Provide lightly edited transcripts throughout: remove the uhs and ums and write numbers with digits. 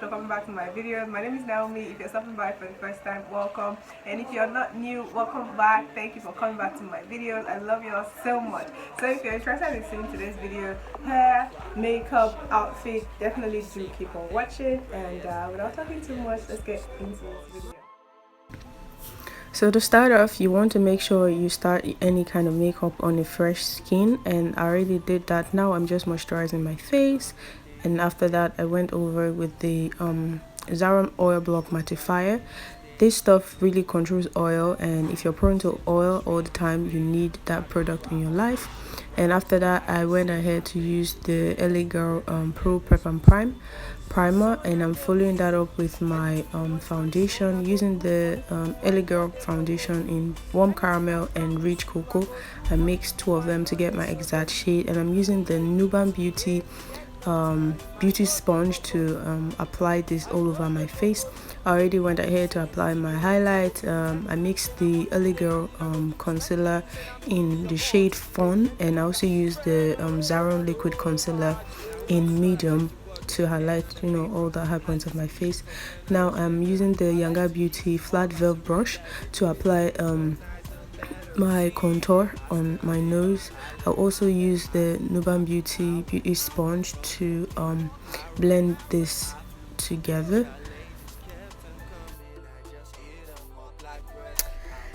much for coming back to my videos. My name is Naomi. If you're stopping by for the first time, welcome. And if you're not new, welcome back. Thank you for coming back to my videos. I love you all so much. So if you're interested in seeing today's video, hair, makeup, outfit, definitely do keep on watching. And without talking too much, let's get into this video. So to start off, you want to make sure you start any kind of makeup on a fresh skin, and I already did that. Now I'm just moisturizing my face, and after that I went over with the Zaram oil block mattifier. This stuff really controls oil, and if you're prone to oil all the time, you need that product in your life. And after that, I went ahead to use the LA Girl Pro Prep and Primer, and I'm following that up with my foundation using the LA Girl foundation in Warm Caramel and Rich Cocoa. I mixed two of them to get my exact shade, and I'm using the Nuban beauty sponge to apply this all over my face. I already went ahead to apply my highlight. I mixed the LA Girl concealer in the shade Fawn, and I also used the Zaron liquid concealer in medium to highlight, you know, all the high points of my face. Now I'm using the Younger Beauty flat velvet brush to apply my contour on my nose. I'll also use the Nuban beauty sponge to blend this together.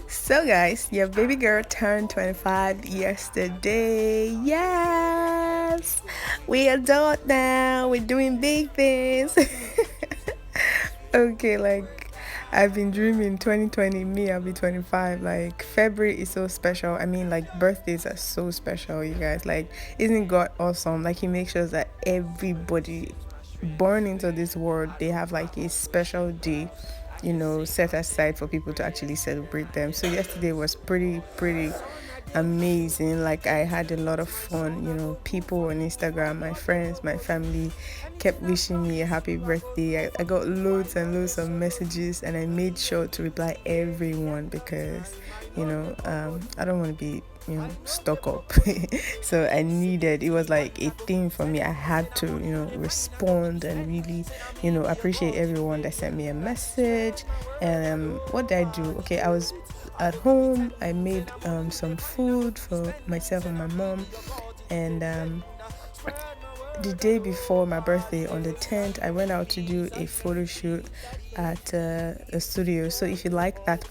So guys, your baby girl turned 25 yesterday. Yes, we adult now, we're doing big things. Okay, like I've been dreaming 2020 me, I'll be 25. Like February is so special. I mean, like birthdays are so special, you guys. Like, isn't God awesome? Like, he makes sure that everybody born into this world, they have like a special day, you know, set aside for people to actually celebrate them. So yesterday was pretty amazing. Like, I had a lot of fun, you know. People on Instagram, my friends, my family kept wishing me a happy birthday. I got loads and loads of messages, and I made sure to reply everyone because, you know, I don't want to be, you know, stuck up. So it was like a thing for me. I had to, you know, respond and really, you know, appreciate everyone that sent me a message. And what did I do? Okay, I was at home. I made some food for myself and my mom, and the day before my birthday on the 10th, I went out to do a photo shoot at a studio. So if you like that,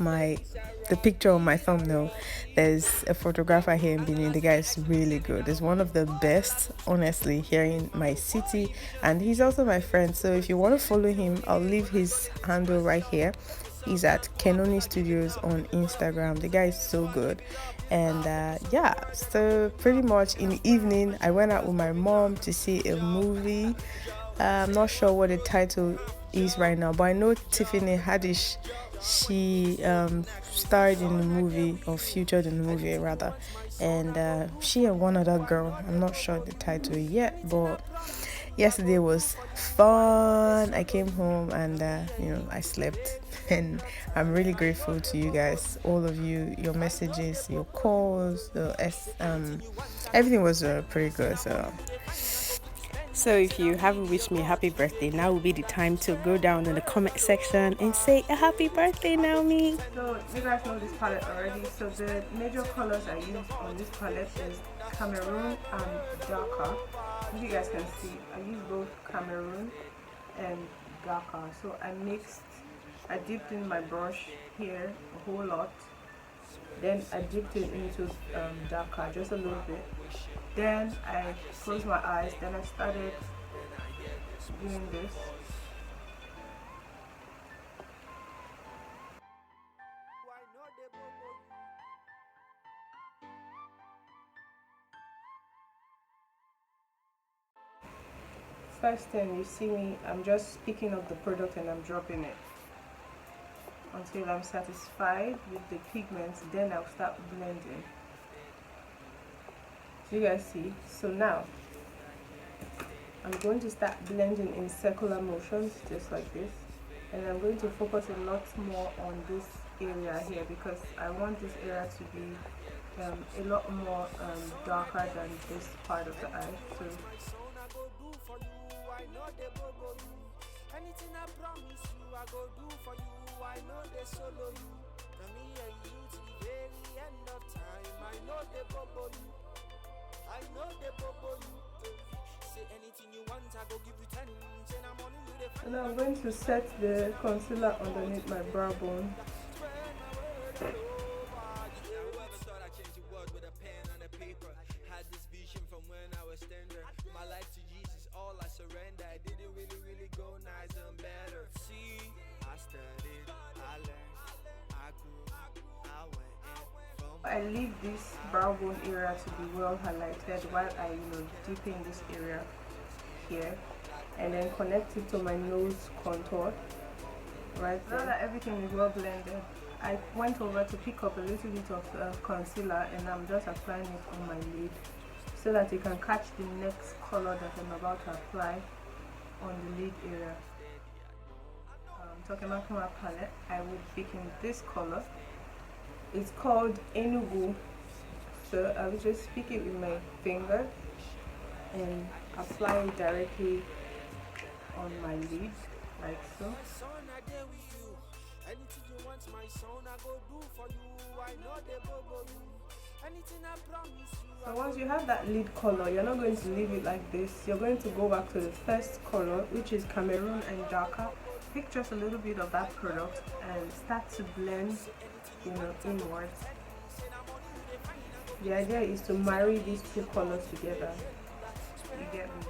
the picture on my thumbnail, there's a photographer here in Benin. The guy is really good. He's one of the best, honestly, here in my city, and he's also my friend. So if you want to follow him, I'll leave his handle right here. He's at Kenoni Studios on Instagram. The guy is so good. And yeah, so pretty much in the evening, I went out with my mom to see a movie. I'm not sure what the title is right now, but I know Tiffany Haddish, she starred in the movie, or featured in the movie rather, and she and one other girl, I'm not sure the title yet, but yesterday was fun. I came home and you know, I slept, and I'm really grateful to you guys, all of you, your messages, your calls, everything was pretty good. So if you haven't wished me a happy birthday, now will be the time to go down in the comment section and say a happy birthday, Naomi. So you guys know this palette already. So the major colors I use on this palette is Cameroon and Darker. As you guys can see, I use both Cameroon and Darker. So I dipped in my brush here a whole lot. Then I dipped it into Darker just a little bit. Then I closed my eyes. Then I started doing this. First thing you see me, I'm just picking up the product and I'm dropping it until I'm satisfied with the pigments. Then I'll start blending. So you guys see. So now I'm going to start blending in circular motions, just like this, and I'm going to focus a lot more on this area here because I want this area to be a lot more darker than this part of the eye. So Anything I promise you, I go do for you. I know they solo you. From me and you to the very end of time. I know they bobo you. I know they bobo you. Say anything you want, I go give you 10. Say I'm on you, they And I'm going to set the concealer underneath my brow bone. Whoever thought I changed the world with a pen and a paper. Had this vision from when I was tender. My life to Jesus, all I surrender. I didn't really go nice and better. See, I studied, I learned, I grew, I went in from. I leave this brow bone area to be well highlighted while I deepen this area here, and then connect it to my nose contour. Right now that everything is well blended, I went over to pick up a little bit of concealer, and I'm just applying it on my lid so that it can catch the next color that I'm about to apply on the lid area. Talking about my palette, I will be picking this color. It's called Enugu, so I will just pick it with my finger and apply it directly on my lid, like so. Anything you want, my son, I go do for you. I know they bobo you. Anything I promise you. So once you have that lid color, you're not going to leave it like this. You're going to go back to the first color, which is Cameroon and darker. Pick just a little bit of that product and start to blend, inwards. The idea is to marry these two colors together. You get me?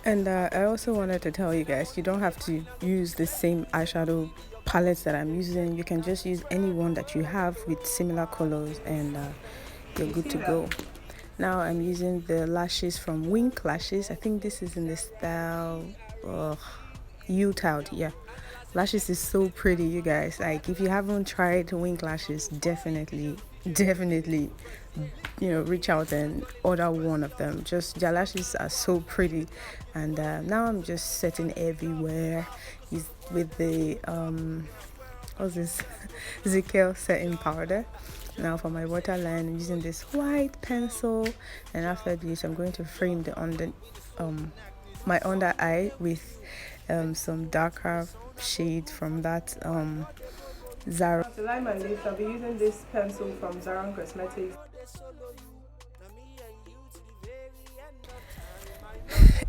And I also wanted to tell you guys, you don't have to use the same eyeshadow palettes that I'm using. You can just use any one that you have with similar colors, and you're good to go. Now I'm using the lashes from Wink Lashes. I think this is in the style U-Tiled. Yeah, lashes is so pretty, you guys. Like, if you haven't tried Wink Lashes, definitely reach out and order one of them. Just their lashes are so pretty. And now I'm just setting everywhere with the what's this Zickel setting powder. Now for my waterline, I'm using this white pencil, and after this I'm going to frame the my under eye with some darker shades from that Zara. To line my lips, I'll be using this pencil from Zara Cosmetics.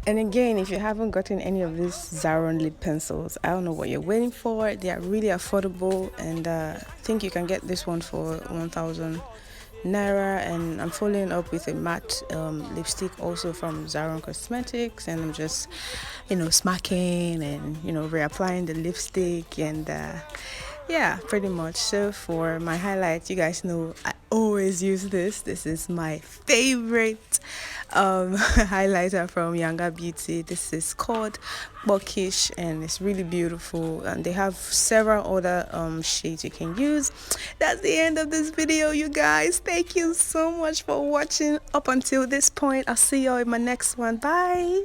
And again, if you haven't gotten any of these Zaron lip pencils, I don't know what you're waiting for. They are really affordable, and I think you can get this one for 1,000 Naira. And I'm following up with a matte lipstick also from Zaron Cosmetics, and I'm just smacking and reapplying the lipstick, and yeah, pretty much. So for my highlights, you guys know I always use this. This is my favorite highlighter from Younger Beauty. This is called Bockish, and it's really beautiful, and they have several other shades you can use. That's the end of this video, you guys. Thank you so much for watching up until this point. I'll see y'all in my next one. Bye.